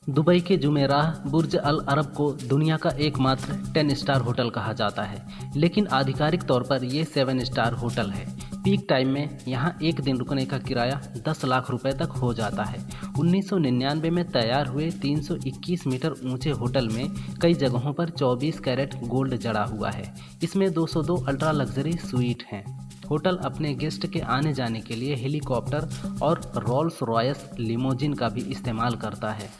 Dubai के Jumeirah बुर्ज अल अरब को दुनिया का एकमात्र 10 स्टार होटल कहा जाता है, लेकिन आधिकारिक तौर पर ये 7 स्टार होटल है। पीक टाइम में यहाँ एक दिन रुकने का किराया 10 लाख रुपए तक हो जाता है। 1999 में तैयार हुए 321 मीटर ऊंचे होटल में कई जगहों पर 24 कैरेट गोल्ड जड़ा हुआ है। इसमें 202 अल्ट्रा लग्जरी स्वीट हैं। होटल अपने गेस्ट के आने जाने के लिए हेलीकॉप्टर और रोल्स रॉयस लिमोजिन का भी इस्तेमाल करता है।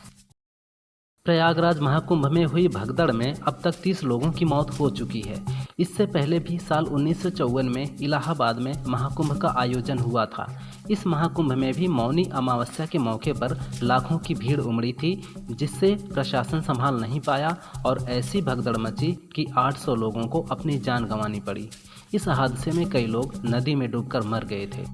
प्रयागराज महाकुंभ में हुई भगदड़ में अब तक 30 लोगों की मौत हो चुकी है। इससे पहले भी साल 1954 में इलाहाबाद में महाकुंभ का आयोजन हुआ था। इस महाकुंभ में भी मौनी अमावस्या के मौके पर लाखों की भीड़ उमड़ी थी, जिससे प्रशासन संभाल नहीं पाया और ऐसी भगदड़ मची कि 800 लोगों को अपनी जान गंवानी पड़ी। इस हादसे में कई लोग नदी में डूबकर मर गए थे।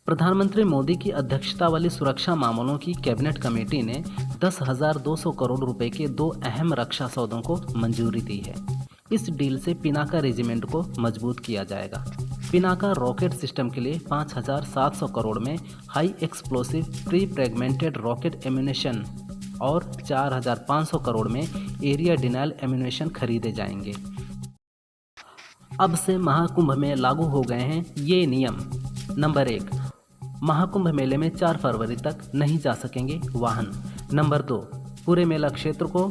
प्रधानमंत्री मोदी की अध्यक्षता वाली सुरक्षा मामलों की कैबिनेट कमेटी ने 10,200 करोड़ रुपए के 2 अहम रक्षा सौदों को मंजूरी दी है। इस डील से पिनाका रेजिमेंट को मजबूत किया जाएगा। पिनाका रॉकेट सिस्टम के लिए 5,700 करोड़ में high explosive pre fragmented rocket ammunition और 4,500 करोड़ में एरिया डिनाइल एम्यूनेशन खरीदे जाएंगे। अब से महाकुंभ में लागू हो गए हैं ये नियम। नंबर 1, महाकुंभ मेले में 4 फरवरी तक नहीं जा सकेंगे वाहन। नंबर 2, पूरे मेला क्षेत्र को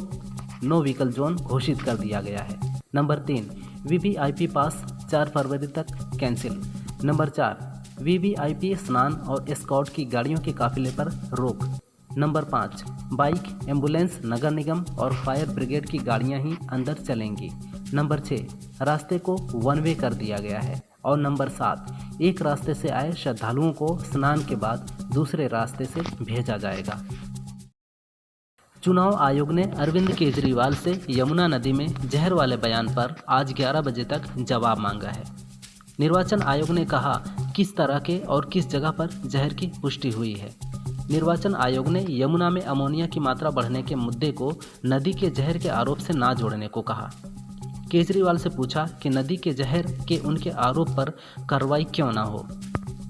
नो व्हीकल जोन घोषित कर दिया गया है। नंबर 3, वीवीआईपी पास 4 फरवरी तक कैंसिल। नंबर 4, वीवीआईपी स्नान और एस्कॉर्ट की गाड़ियों के काफिले पर रोक। नंबर 5, बाइक, एम्बुलेंस, नगर निगम और फायर ब्रिगेड की गाड़ियां ही अंदर चलेंगी। नंबर 6, रास्ते को वन वे कर दिया गया है। और नंबर 7, एक रास्ते से आए श्रद्धालुओं को स्नान के बाद दूसरे रास्ते से भेजा जाएगा। चुनाव आयोग ने अरविंद केजरीवाल से यमुना नदी में जहर वाले बयान पर आज 11 बजे तक जवाब मांगा है। निर्वाचन आयोग ने कहा किस तरह के और किस जगह पर जहर की पुष्टि हुई है। निर्वाचन आयोग ने यमुना में अमोनिया की मात्रा बढ़ने के मुद्दे को नदी के जहर के आरोप से ना जोड़ने को कहा। केजरीवाल से पूछा कि नदी के जहर के उनके आरोप पर कार्रवाई क्यों ना हो।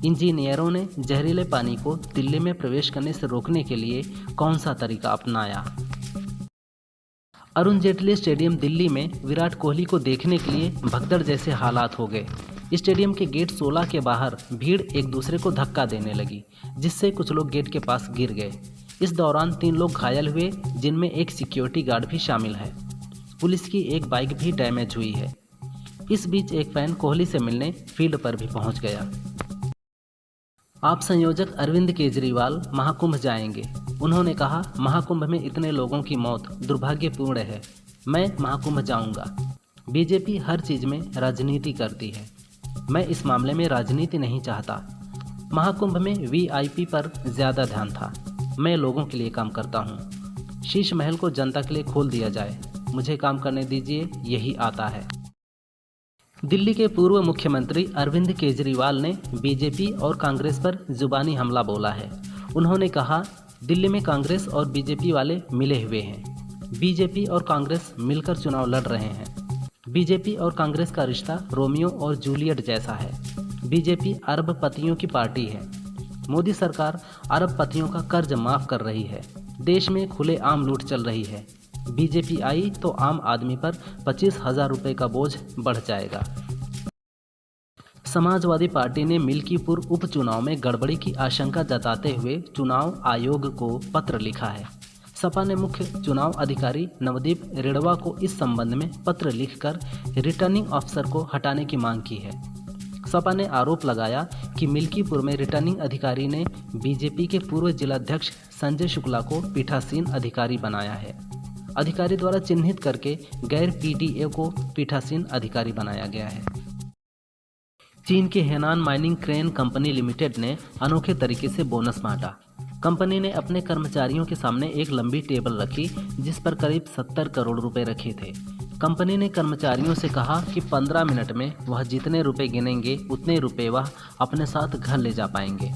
इंजीनियरों ने जहरीले पानी को दिल्ली में प्रवेश करने से रोकने के लिए कौन सा तरीका अपनाया। अरुण जेटली स्टेडियम दिल्ली में विराट कोहली को देखने के लिए भगदड़ जैसे हालात हो गए। स्टेडियम के गेट 16 के बाहर भीड़ एक दूसरे को धक्का देने लगी, जिससे कुछ लोग गेट के पास गिर गए। इस दौरान 3 लोग घायल हुए, जिनमें एक सिक्योरिटी गार्ड भी शामिल है। पुलिस की एक बाइक भी डैमेज हुई है। इस बीच एक फैन कोहली से मिलने फील्ड पर भी पहुंच गया। आप संयोजक अरविंद केजरीवाल महाकुंभ जाएंगे। उन्होंने कहा, महाकुंभ में इतने लोगों की मौत दुर्भाग्यपूर्ण है। मैं महाकुंभ जाऊंगा। बीजेपी हर चीज में राजनीति करती है। मैं इस मामले में राजनीति नहीं चाहता। महाकुंभ में वीआईपी पर ज्यादा ध्यान था। मैं लोगों के लिए काम करता हूँ। शीश महल को जनता के लिए खोल दिया जाए। मुझे काम करने दीजिए, यही आता है। दिल्ली के पूर्व मुख्यमंत्री अरविंद केजरीवाल ने बीजेपी और कांग्रेस पर जुबानी हमला बोला है। उन्होंने कहा, दिल्ली में कांग्रेस और बीजेपी वाले मिले हुए हैं। बीजेपी और कांग्रेस मिलकर चुनाव लड़ रहे हैं। बीजेपी और कांग्रेस का रिश्ता रोमियो और जूलियट जैसा है। बीजेपी अरबपतियों की पार्टी है। मोदी सरकार अरबपतियों का कर्ज माफ कर रही है। देश में खुलेआम लूट चल रही है। बीजेपी आई तो आम आदमी पर 25,000 रुपये का बोझ बढ़ जाएगा। समाजवादी पार्टी ने मिल्कीपुर उपचुनाव में गड़बड़ी की आशंका जताते हुए चुनाव आयोग को पत्र लिखा है। सपा ने मुख्य चुनाव अधिकारी नवदीप रेणवा को इस संबंध में पत्र लिखकर रिटर्निंग अफसर को हटाने की मांग की है। सपा ने आरोप लगाया कि मिल्कीपुर में रिटर्निंग अधिकारी ने बीजेपी के पूर्व जिलाध्यक्ष संजय शुक्ला को पीठासीन अधिकारी बनाया है। अधिकारी द्वारा चिन्हित करके गैर पीडीए को पीठासीन अधिकारी बनाया गया है। चीन के Henan mining crane company limited ने अनोखे तरीके से बोनस बांटा। कंपनी ने अपने कर्मचारियों के सामने एक लंबी टेबल रखी, जिस पर करीब 70 करोड़ रुपए रखे थे। कंपनी ने कर्मचारियों से कहा कि 15 मिनट में वह जितने रुपए गिनेंगे उतने रुपए वह अपने साथ घर ले जा पाएंगे।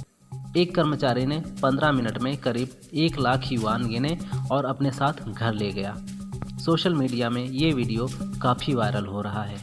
एक कर्मचारी ने 15 मिनट में करीब 1 लाख युआन गिने और अपने साथ घर ले गया। सोशल मीडिया में ये वीडियो काफ़ी वायरल हो रहा है।